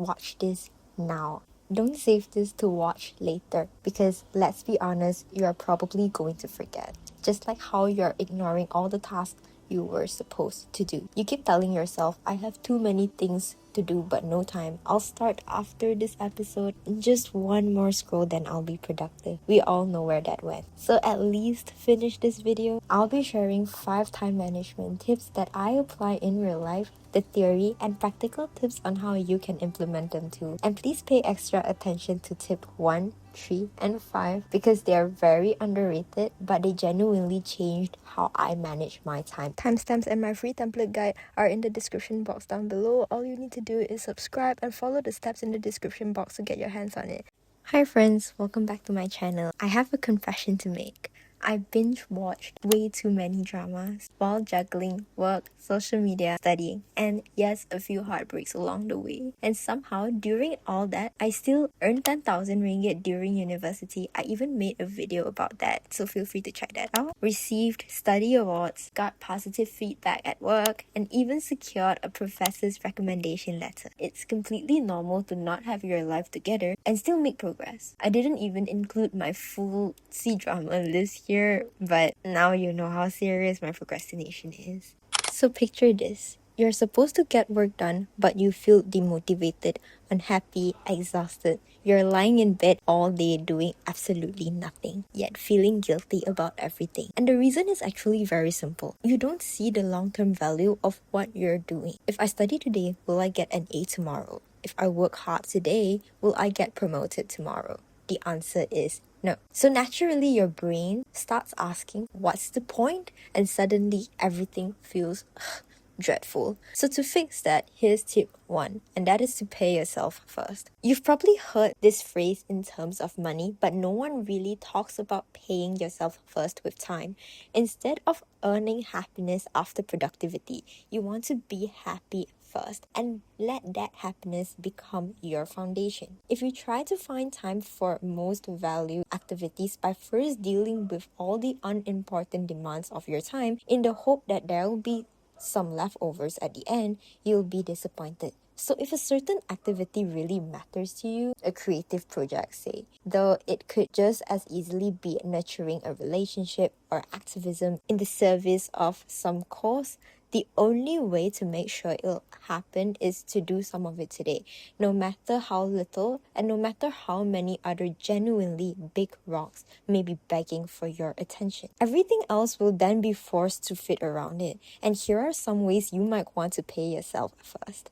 watch this now. Don't save this to watch later because let's be honest, you're probably going to forget. Just like how you're ignoring all the tasks you were supposed to do. You keep telling yourself, I have too many things to do but no time. I'll start after this episode. Just one more scroll, then I'll be productive. We all know where that went. So at least finish this video. I'll be sharing 5 time management tips that I apply in real life, the theory and practical tips on how you can implement them too. And please pay extra attention to tip 1, 3, and 5 because they are very underrated, but they genuinely changed how I manage my time. Timestamps and my free template guide are in the description box down below. All you need to do is subscribe and follow the steps in the description box to get your hands on it. Hi friends, welcome back to my channel. I have a confession to make. I binge watched way too many dramas while juggling work, social media, studying, and yes, a few heartbreaks along the way. And somehow, during all that, I still earned 10,000 ringgit during university. I even made a video about that, so feel free to check that out. Received study awards, got positive feedback at work, and even secured a professor's recommendation letter. It's completely normal to not have your life together and still make progress. I didn't even include my full C-drama list here, but now you know how serious my procrastination is. So picture this. You're supposed to get work done, but you feel demotivated, unhappy, exhausted. You're lying in bed all day doing absolutely nothing, yet feeling guilty about everything. And the reason is actually very simple. You don't see the long-term value of what you're doing. If I study today, will I get an A tomorrow? If I work hard today, will I get promoted tomorrow? The answer is no. So naturally your brain starts asking, what's the point? And suddenly everything feels dreadful. So to fix that, here's tip 1, and that is to pay yourself first. You've probably heard this phrase in terms of money, but no one really talks about paying yourself first with time. Instead of earning happiness after productivity, you want to be happy first and let that happiness become your foundation. If you try to find time for most value activities by first dealing with all the unimportant demands of your time in the hope that there will be some leftovers at the end, you'll be disappointed. So if a certain activity really matters to you, a creative project say, though it could just as easily be nurturing a relationship or activism in the service of some cause, the only way to make sure it'll happen is to do some of it today, no matter how little and no matter how many other genuinely big rocks may be begging for your attention. Everything else will then be forced to fit around it. And here are some ways you might want to pay yourself first.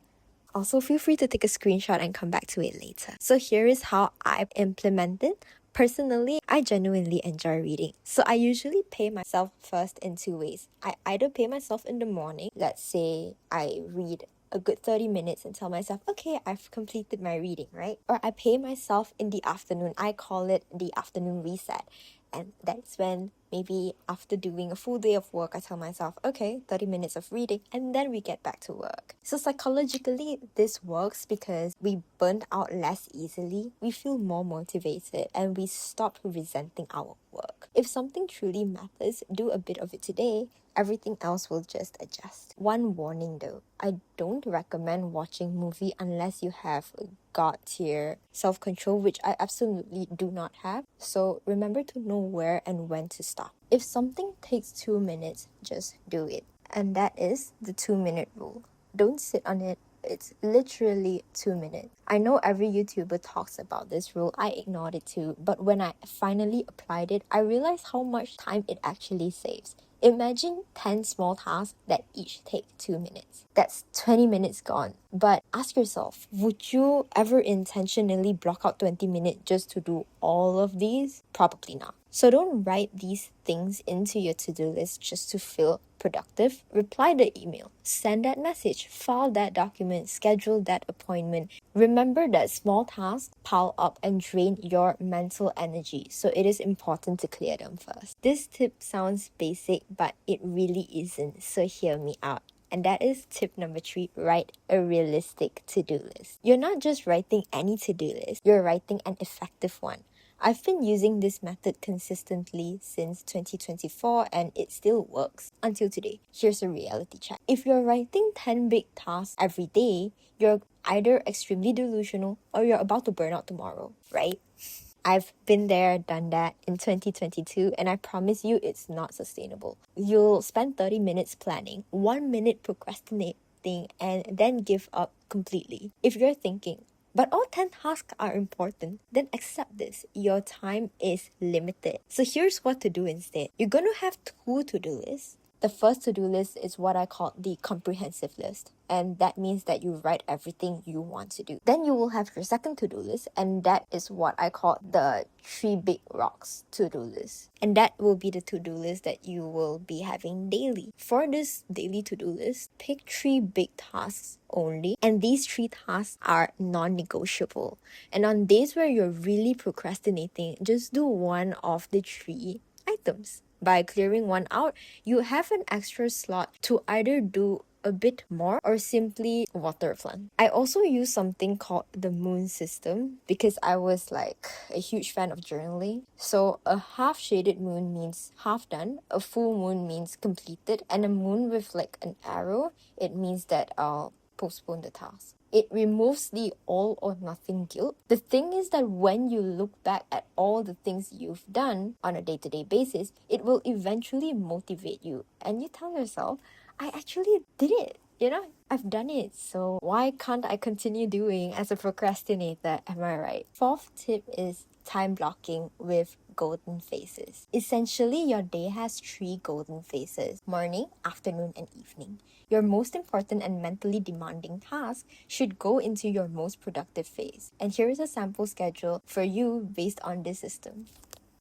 Also, feel free to take a screenshot and come back to it later. So here is how I've implemented. Personally, I genuinely enjoy reading. So I usually pay myself first in 2 ways. I either pay myself in the morning, let's say I read a good 30 minutes and tell myself, okay, I've completed my reading, right? Or I pay myself in the afternoon. I call it the afternoon reset. And that's when maybe after doing a full day of work, I tell myself, okay, 30 minutes of reading, and then we get back to work. So psychologically, this works because we burn out less easily, we feel more motivated, and we stop resenting our work. If something truly matters, do a bit of it today, everything else will just adjust. One warning though, I don't recommend watching movie unless you have God-tier self-control, which I absolutely do not have. So remember to know where and when to stop. If something takes 2 minutes, just do it. And that is the 2-minute rule. Don't sit on it. It's literally 2 minutes. I know every YouTuber talks about this rule. I ignored it too. But when I finally applied it, I realized how much time it actually saves. Imagine 10 small tasks that each take 2 minutes. That's 20 minutes gone. But ask yourself, would you ever intentionally block out 20 minutes just to do all of these? Probably not. So don't write these things into your to-do list just to feel productive. Reply the email, send that message, file that document, schedule that appointment. Remember that small tasks pile up and drain your mental energy, so it is important to clear them first. This tip sounds basic, but it really isn't, so hear me out. And that is tip number 3, write a realistic to-do list. You're not just writing any to-do list, you're writing an effective one. I've been using this method consistently since 2024 and it still works until today. Here's a reality check. If you're writing 10 big tasks every day, you're either extremely delusional or you're about to burn out tomorrow, right? I've been there, done that in 2022, and I promise you it's not sustainable. You'll spend 30 minutes planning, 1 minute procrastinating, and then give up completely. If you're thinking, but all 10 tasks are important, then accept this. Your time is limited. So here's what to do instead. You're going to have 2 to-do lists. The first to-do list is what I call the comprehensive list, and that means that you write everything you want to do. Then you will have your second to-do list, and that is what I call the 3 big rocks to-do list. And that will be the to-do list that you will be having daily. For this daily to-do list, pick 3 big tasks only, and these 3 tasks are non-negotiable. And on days where you're really procrastinating, just do one of the 3 items. By clearing one out, you have an extra slot to either do a bit more or simply water a plant. I also use something called the moon system because I was like a huge fan of journaling. So a half shaded moon means half done, a full moon means completed, and a moon with like an arrow, it means that I'll postpone the task. It removes the all or nothing guilt. The thing is that when you look back at all the things you've done on a day-to-day basis, it will eventually motivate you. And you tell yourself, I actually did it. I've done it. So why can't I continue doing as a procrastinator? Am I right? 4th tip is time blocking with golden phases. Essentially, your day has 3 golden phases: morning, afternoon, and evening. Your most important and mentally demanding task should go into your most productive phase. And here is a sample schedule for you based on this system.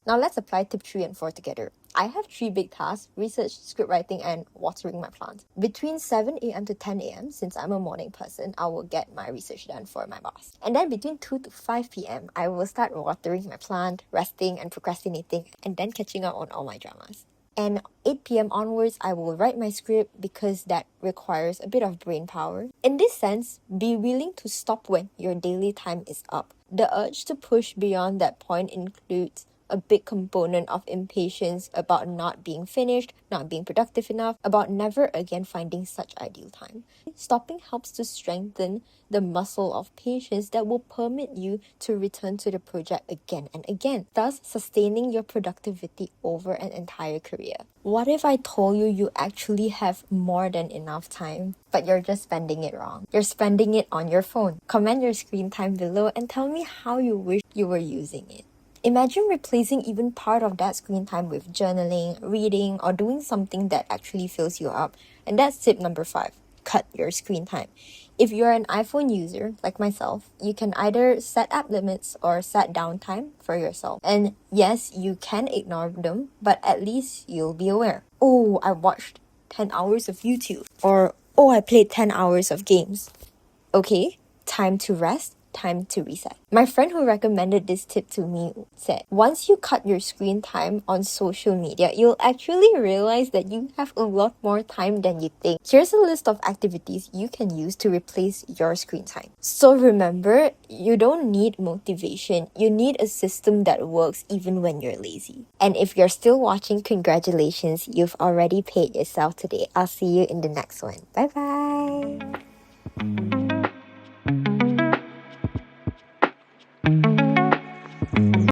Now let's apply tip 3 and 4 together. I have 3 big tasks: research, script writing, and watering my plants. Between 7 a.m. to 10 a.m., since I'm a morning person, I will get my research done for my boss. And then between 2 to 5 p.m., I will start watering my plant, resting, and procrastinating, and then catching up on all my dramas. And 8 p.m. onwards, I will write my script because that requires a bit of brain power. In this sense, be willing to stop when your daily time is up. The urge to push beyond that point includes a big component of impatience about not being finished, not being productive enough, about never again finding such ideal time. Stopping helps to strengthen the muscle of patience that will permit you to return to the project again and again, thus sustaining your productivity over an entire career. What if I told you you actually have more than enough time, but you're just spending it wrong? You're spending it on your phone. Comment your screen time below and tell me how you wish you were using it. Imagine replacing even part of that screen time with journaling, reading, or doing something that actually fills you up. And that's tip number 5. Cut your screen time. If you're an iPhone user, like myself, you can either set app limits or set downtime for yourself. And yes, you can ignore them, but at least you'll be aware. Oh, I watched 10 hours of YouTube. Or, oh, I played 10 hours of games. Okay, time to rest. Time to reset. My friend who recommended this tip to me said, once you cut your screen time on social media, you'll actually realize that you have a lot more time than you think. Here's a list of activities you can use to replace your screen time. So remember, you don't need motivation. You need a system that works even when you're lazy. And if you're still watching, congratulations, you've already paid yourself today. I'll see you in the next one. Bye bye.